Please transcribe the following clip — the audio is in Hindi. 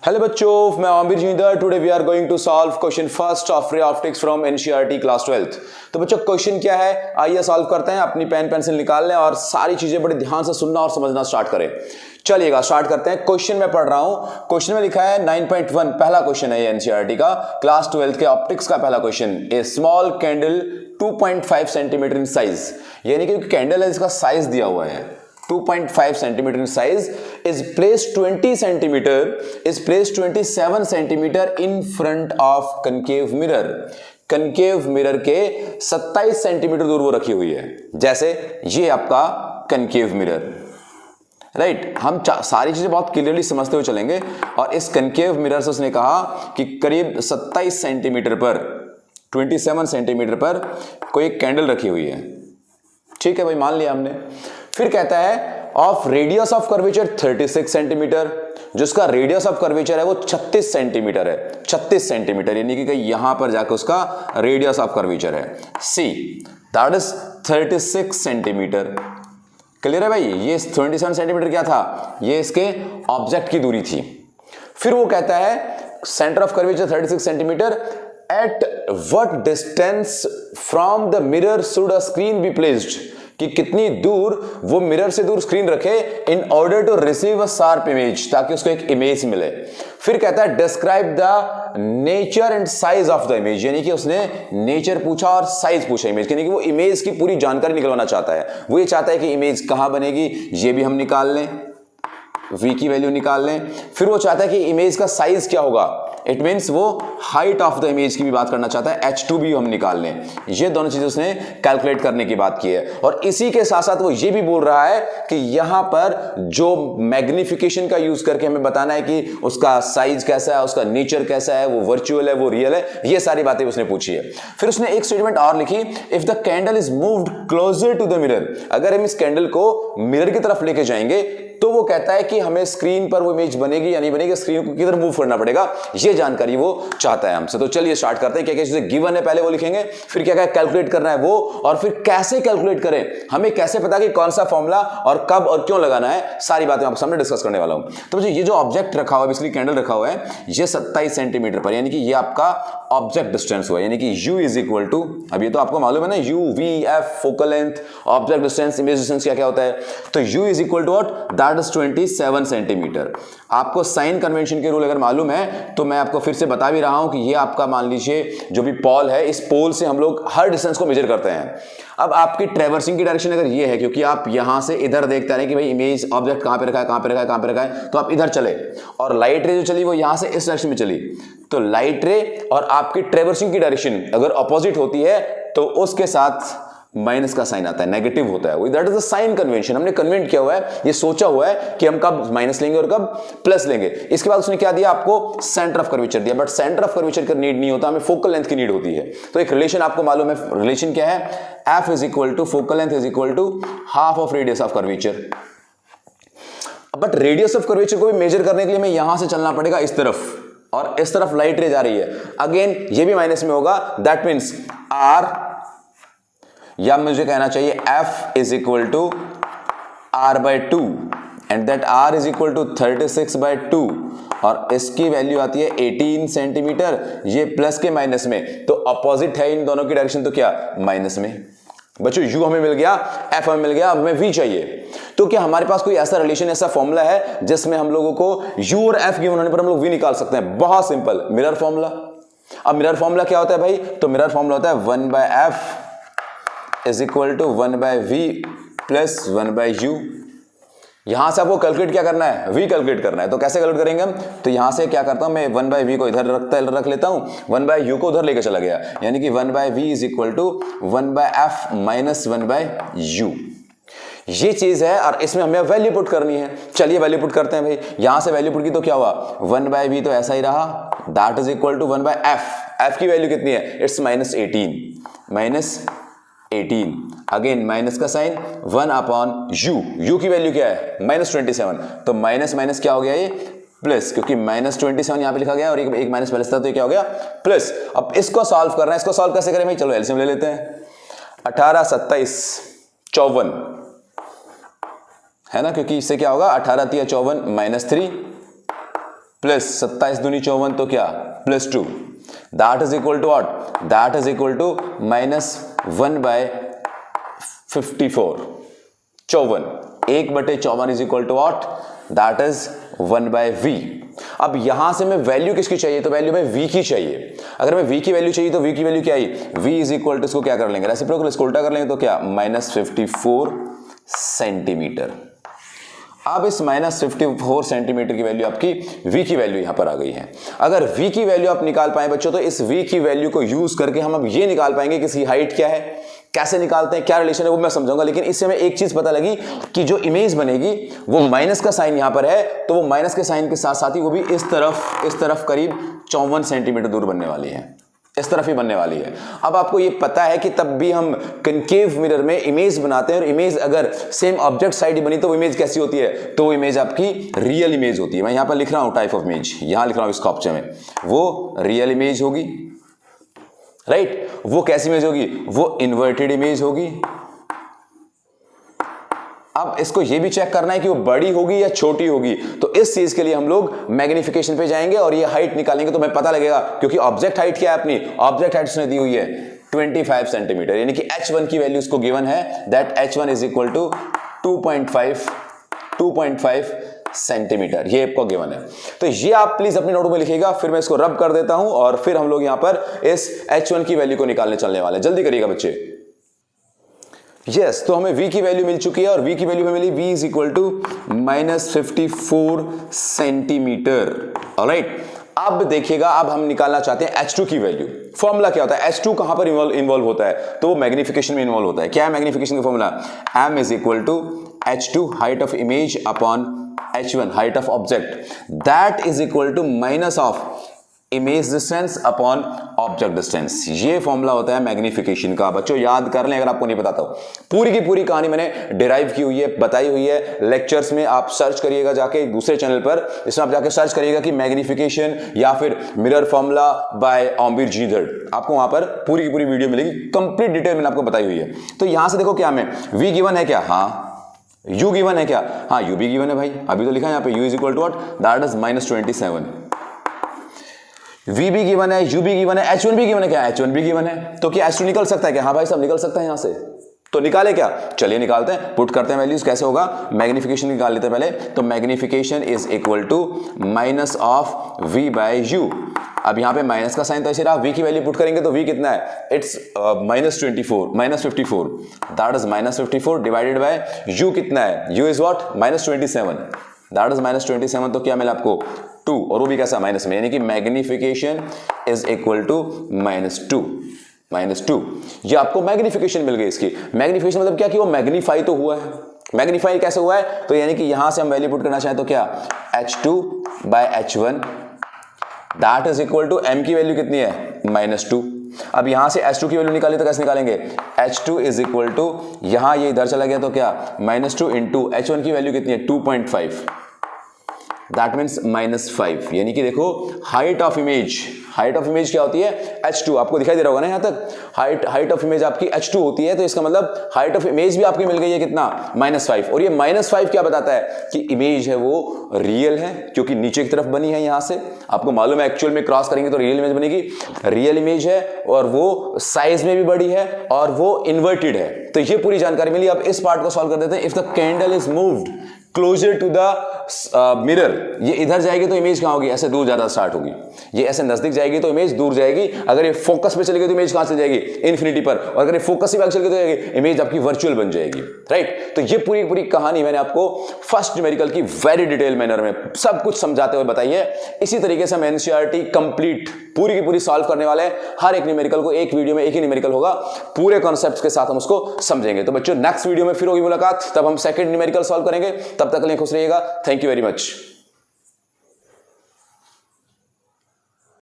हेलो बच्चों, मैं Aamir Jinder. Today we are going to solve question first of ray optics from NCERT class 12th। तो बच्चों क्वेश्चन क्या है, आइए सॉल्व करते हैं। अपनी पेन पेंसिल निकाल लें और सारी चीजें बड़े ध्यान से सुनना और समझना स्टार्ट करें। चलिएगा स्टार्ट करते हैं। क्वेश्चन में पढ़ रहा हूं, क्वेश्चन में लिखा है 9.1 पहला क्वेश्चन है ये एनसीईआरटी का क्लास 12th के ऑप्टिक्स का पहला question. A small candle 2.5 centimetre in size, यानी कि कैंडल है इसका साइज दिया हुआ है 2.5 centimeter in size is placed 27 centimeter in front of concave mirror। concave mirror के 27 सेंटीमीटर दूर वो रखी हुई है। जैसे ये आपका concave mirror, राइट हम सारी चीजें बहुत क्लियरली समझते हुए चलेंगे। और इस concave mirror से उसने कहा कि करीब 27 सेंटीमीटर पर 27 सेंटीमीटर पर कोई एक कैंडल रखी हुई है। ठीक है भाई, मान लिया हमने। फिर कहता है of radius of curvature 36 centimetre, जिसका रेडियस ऑफ कर्वेचर है वो 36 सेंटीमीटर है। 36 सेंटीमीटर यानी कि यहां पर जाकर उसका रेडियस ऑफ कर्वेचर है सी, दैट इज 36 सेंटीमीटर। क्लियर है भाई। ये 27 सेंटीमीटर क्या था, ये इसके ऑब्जेक्ट की दूरी थी। फिर वो कहता है centre of curvature 36 centimetre, at what distance from the mirror should a screen be placed, कि कितनी दूर वो मिरर से दूर स्क्रीन रखे in order to receive a sharp image, ताकि उसको एक इमेज मिले। फिर कहता है describe the nature and size of the image, यानी कि उसने नेचर पूछा और साइज पूछा इमेज, यानी कि वो इमेज की पूरी जानकारी निकलवाना चाहता है। वो ये चाहता है कि इमेज कहां बनेगी ये भी हम निकाल लें, v की वैल्यू निकाल लें। फिर वो चाहता है कि इमेज का साइज क्या होगा, इट मीन्स वो हाइट ऑफ द इमेज की भी बात करना चाहता है, h2 भी हम निकाल लें। ये दोनों चीजें उसने कैलकुलेट करने की बात की है। और इसी के साथ साथ वो ये भी बोल रहा है कि यहां पर जो मैग्निफिकेशन का यूज करके हमें बताना है कि उसका साइज कैसा है, उसका नेचर कैसा है, वो वर्चुअल है, वो रियल है, ये सारी बातें उसने पूछी है। फिर उसने एक स्टेटमेंट और लिखी, if the candle is moved closer to the mirror, अगर हम इस कैंडल को मिरर की तरफ लेके जाएंगे तो वो कहता है कि हमें स्क्रीन पर वो इमेज बनेगी या नहीं बनेगी, स्क्रीन को किधर मूव करना पड़ेगा, ये जानकारी वो चाहता है हमसे। तो चलिए स्टार्ट करते हैं। क्या क्या चीजें गिवन है पहले वो लिखेंगे, फिर क्या क्या कैलकुलेट करना है वो, और फिर कैसे कैलकुलेट करें, हमें कैसे पता कि कौन सा फॉर्मूला और कब और क्यों लगाना है, सारी बातें आपके सामने डिस्कस करने वाला हूं। तो मुझे ये जो ऑब्जेक्ट रखा हुआ है, बेसिकली कैंडल रखा हुआ है, ये 27 सेंटीमीटर पर, यानी कि ये आपका ऑब्जेक्ट डिस्टेंस हुआ, यानी कि u इज इक्वल टू, अब ये तो आपको मालूम है ना, u v f focal length, object distance, image distance क्या क्या होता है। तो u is equal to what, that is 27 centimetre. आपको साइन कन्वेंशन के रूल अगर मालूम है तो मैं आपको फिर से बता भी रहा हूं कि ये आपका मान लीजिए जो भी पोल है, इस पोल से हम लोग हर डिस्टेंस को मेजर करते हैं। अब आपकी ट्रैवर्सिंग की डायरेक्शन अगर ये है, क्योंकि आप यहां से इधर देखते रहे कि भाई इमेज ऑब्जेक्ट कहां पे रखा है, कहां पे रखा है, कहां पे रखा है, तो आप इधर चले और लाइट रे जो चली वो यहां से इस डायरेक्शन में चली, तो लाइट रे और आपकी ट्रैवर्सिंग की डायरेक्शन अगर अपोजिट होती है तो उसके साथ माइनस का साइन आता है, नेगेटिव होता है। वो that is the sign convention. हमने कन्वेंट किया हुआ है, ये सोचा हुआ है कि हम कब माइनस लेंगे और कब प्लस लेंगे। इसके बाद उसने क्या दिया आपको, सेंटर ऑफ कर्वेचर दिया, बट सेंटर ऑफ कर्वेचर का नीड नहीं होता, हमें फोकल लेंथ की नीड होती है। तो एक रिलेशन आपको मालूम है, रिलेशन क्या है, F is equal to focal length is equal to half of radius of curvature. But radius of curvature को भी मेजर करने के लिए हमें यहां से चलना पड़ेगा इस तरफ, और इस तरफ लाइट रे जा रही है, अगेन ये भी माइनस में होगा, दैट मीन्स आर, या मुझे कहना चाहिए f is equal to r by 2 and that r is equal to 36 by 2, और इसकी वैल्यू आती है 18 सेंटीमीटर। ये प्लस के माइनस में, तो अपोजिट है इन दोनों की डायरेक्शन, तो क्या माइनस में। बच्चों u हमें मिल गया, f हमें मिल गया, अब हमें v चाहिए। तो क्या हमारे पास कोई ऐसा रिलेशन, ऐसा फॉर्मूला है जिसमें हम लोगों को u और f गिवन होने पर हम लोग v निकाल सकते हैं। बहुत सिंपल, मिरर फॉर्मूला। अब मिरर फॉर्मूला क्या होता है भाई, तो मिरर फॉर्मूला होता है 1 by f is equal to 1 by V plus 1 by U. यहां से आपको कैलकुलेट क्या करना है, v कैलकुलेट करना है। तो कैसे कैलकुलेट करेंगे हम, तो यहां से क्या करता हूं मैं, 1 बाय वी को इधर रख लेता हूं, 1 बाय यू को उधर लेके चला गया, यानी कि 1 by V is equal to 1 by F minus 1 by U. ये चीज है और इसमें हमें वैल्यू पुट करनी है। चलिए वैल्यू पुट करते हैं भाई। यहां से वैल्यू पुट की तो क्या हुआ, 1 बाय वी तो ऐसा ही रहा, that is equal to 1 by F. F की वैल्यू कितनी है, इट्स माइनस 18 अगेन माइनस का साइन 1 अपॉन यू की वैल्यू क्या है, माइनस 27, तो माइनस माइनस क्या हो गया ये प्लस, क्योंकि माइनस 27 यहां पे लिखा गया और एक माइनस प्लस था, तो ये क्या हो गया प्लस। अब इसको सॉल्व करना है, इसको सॉल्व कैसे करें भाई, चलो एलसीएम ले लेते हैं। 18 27 54 है ना, क्योंकि इससे क्या होगा 18 3 54 -3 प्लस 27 दूनी 54 तो क्या +2, that is equal to what, that is equal to -1/54, 54, 1/54 is equal to what, that is 1/v। अब यहां से मैं वैल्यू किसकी चाहिए, तो वैल्यू भाई v की चाहिए। अगर मैं v की वैल्यू चाहिए तो v की वैल्यू क्या आई, v इज इक्वल टू, इसको क्या कर लेंगे, रेसिप्रोकल इसको उल्टा कर लेंगे तो क्या -54 सेंटीमीटर। अब इस -54 सेंटीमीटर की वैल्यू आपकी v की वैल्यू यहां पर आ गई है। अगर v की वैल्यू आप निकाल पाए बच्चों, तो इस v की वैल्यू को यूज करके हम अब ये निकाल पाएंगे कि इसकी हाइट क्या है, कैसे निकालते हैं, क्या रिलेशन है वो मैं समझाऊंगा। लेकिन इससे हमें एक चीज पता लगी कि जो इमेज बनेगी वो माइनस का साइन यहां पर है, तो वो माइनस के साइन के साथ साथ ही वो भी इस तरफ करीब 54 सेंटीमीटर दूर बनने वाली है, इस तरफ ही बनने वाली है। अब आपको ये पता है कि तब भी हम कनकेव मिरर में इमेज बनाते हैं, और इमेज अगर सेम ऑब्जेक्ट साइड ही बनी तो वो इमेज कैसी होती है, तो वो इमेज आपकी रियल इमेज होती है। मैं यहां पर लिख रहा हूं टाइप ऑफ इमेज, यहां लिख रहा हूं इस ऑप्शन में, वो रियल इमेज होगी, राइट। वो कैसी इमेज होगी, वो इन्वर्टेड इमेज होगी। अब इसको ये भी चेक करना है कि वो बड़ी होगी या छोटी होगी, तो इस चीज के लिए हम लोग मैग्निफिकेशन पे जाएंगे और ये हाइट निकालेंगे तो हमें पता लगेगा, क्योंकि ऑब्जेक्ट हाइट क्या है, अपनी ऑब्जेक्ट हाइट उसने दी हुई है 25 सेंटीमीटर, यानी कि h1 की वैल्यू उसको गिवन है, that h1 is equal to 2.5 centimetre, ये आपको गिवन है। तो ये आप प्लीज अपने नोट में लिखिएगा, फिर मैं इसको रब कर देता हूं और फिर हम लोग यहां पर इस h1 की वैल्यू को निकालने चलने वाले हैं। जल्दी करिएगा बच्चे। तो हमें v की वैल्यू मिल चुकी है, और v की वैल्यू हमें मिली, v is equal to -54 centimetre. Alright, अब देखिएगा, अब हम निकालना चाहते हैं h2 की वैल्यू। फॉर्मूला क्या होता है, h2 कहां पर इन्वॉल्व होता है, तो वो मैग्निफिकेशन में इन्वॉल्व होता है। क्या है मैग्निफिकेशन का formula, m is equal to h2 height of image upon h1 height of object, that is equal to minus of image distance upon object distance. ये फॉर्मूला होता है मैग्निफिकेशन का। बच्चों याद कर लें, अगर आपको नहीं पता तो पूरी की पूरी कहानी मैंने डिराइव की हुई है, बताई हुई है लेक्चर्स में। आप सर्च करिएगा जाके दूसरे चैनल पर, इसमें आप जाके सर्च करिएगा कि मैग्निफिकेशन या फिर मिरर फॉर्मूला बाय ओमवीर जींदड़, आपको वहां पर पूरी की पूरी वीडियो मिलेगी, कंप्लीट डिटेल मैंने आपको बताई हुई है। तो यहां से देखो क्या हमें v गिवन है क्या, हाँ। u गिवन है क्या, हाँ। u भी गिवन है भाई, अभी तो लिखा है यहाँ पे u is equal to what, that is -27। v भी गिवन है, u भी गिवन है, h1 भी गिवन है क्या, h1 भी गिवन है। तो क्या h2 निकल सकता है क्या, हाँ भाई साहब निकल सकता है यहां से। तो निकाले क्या, चलिए निकालते हैं, पुट करते हैं वैल्यूज। कैसे होगा, मैग्निफिकेशन निकाल लेते हैं पहले। तो magnification is equal to minus of v by u। अब यहां पे माइनस का साइन तो ऐसे रहा, v की वैल्यू पुट करेंगे तो v कितना है, it's -54, that is -54 divided by u कितना है, u is what, -27, that is -27। तो क्या मिला आपको 2, और वो भी कैसा, माइनस में, यानी कि मैग्निफिकेशन इज इक्वल टू -2। ये आपको मैग्निफिकेशन मिल गई। इसकी मैग्निफिकेशन मतलब क्या, कि वो मैग्नीफाई तो हुआ है। मैग्नीफाई कैसे हुआ है, तो यानी कि यहां से हम वैल्यू पुट करना चाहें तो क्या, h2 by h1 that is equal to m की वैल्यू कितनी है, -2। अब यहां से h2 की वैल्यू निकाली तो कैसे निकालेंगे, h2 इज इक्वल टू, यहां ये इधर चला गया तो क्या, -2 इंटू h1 की वैल्यू कितनी है 2.5, दैट मीन्स -5। यानी कि देखो हाइट ऑफ इमेज क्या होती है, h2। आपको दिखाई दे रहा होगा ना यहां तक, हाइट ऑफ इमेज आपकी h2 होती है। तो इसका मतलब हाइट ऑफ इमेज भी आपकी मिल गई है कितना, -5। और ये -5 क्या बताता है कि इमेज है वो रियल है, क्योंकि नीचे की तरफ बनी है। यहां से आपको मालूम है एक्चुअल में क्रॉस करेंगे तो रियल इमेज बनेगी, रियल इमेज है, और वो साइज में भी बड़ी है, और वो इन्वर्टेड है। तो ये पूरी जानकारी मिली। अब इस पार्ट को सॉल्व कर देते हैं। If the candle is moved closer to the mirror, ये इधर जाएगी तो इमेज कहां होगी, ऐसे दूर ज्यादा स्टार्ट होगी। ये ऐसे नजदीक जाएगी तो इमेज दूर जाएगी। अगर ये फोकस पे चली गई तो इमेज कहां चली जाएगी, इन्फिनिटी पर। और अगर ये फोकस से आगे चली गई तो इमेज आपकी वर्चुअल बन जाएगी, राइट। तो ये पूरी पूरी कहानी मैंने आपको फर्स्ट न्यूमेरिकल की वेरी डिटेल मैनर में सब कुछ समझाते हुए बताई है। इसी तरीके से हम एनसीईआरटी कंप्लीट पूरी की पूरी सॉल्व करने वाले हैं। हर एक न्यूमेरिकल को एक वीडियो में एक ही न्यूमेरिकल होगा, पूरे कॉन्सेप्ट्स के साथ हम उसको समझेंगे। तो बच्चों नेक्स्ट वीडियो में फिर होगी मुलाकात, तब हम सेकंड न्यूमेरिकल सॉल्व करेंगे। तब तक के लिए खुश रहिएगा। Thank you very much.